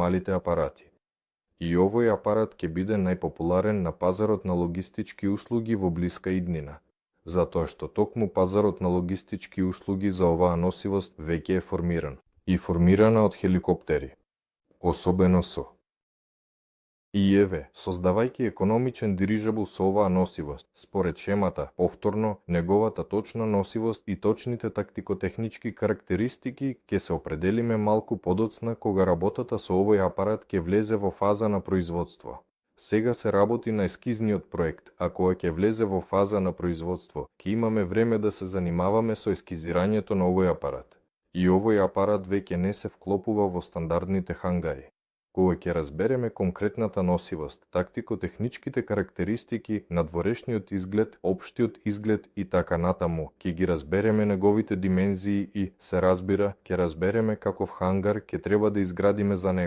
малите апарати. И овој апарат ќе биде најпопуларен на пазарот на логистички услуги во блиска иднина, затоа што токму пазарот на логистички услуги за оваа носивост веќе е формиран и формирана од хеликоптери, особено со ИЕВ, создавајќи економичен дирижабл со оваа носивост, според шемата, повторно, неговата точна носивост и точните тактико-технички карактеристики ќе се определиме малку подоцна кога работата со овој апарат ќе влезе во фаза на производство. Сега се работи на ескизниот проект, а кога ќе влезе во фаза на производство, ќе имаме време да се занимаваме со ескизирањето на овој апарат. И овој апарат веќе не се вклопува во стандардните хангари. Кога ќе разбереме конкретната носивост, тактико-техничките карактеристики, надворешниот изглед, општиот изглед и така натаму, ќе ги разбереме неговите димензии и, се разбира, ќе разбереме каков хангар ќе треба да изградиме за него.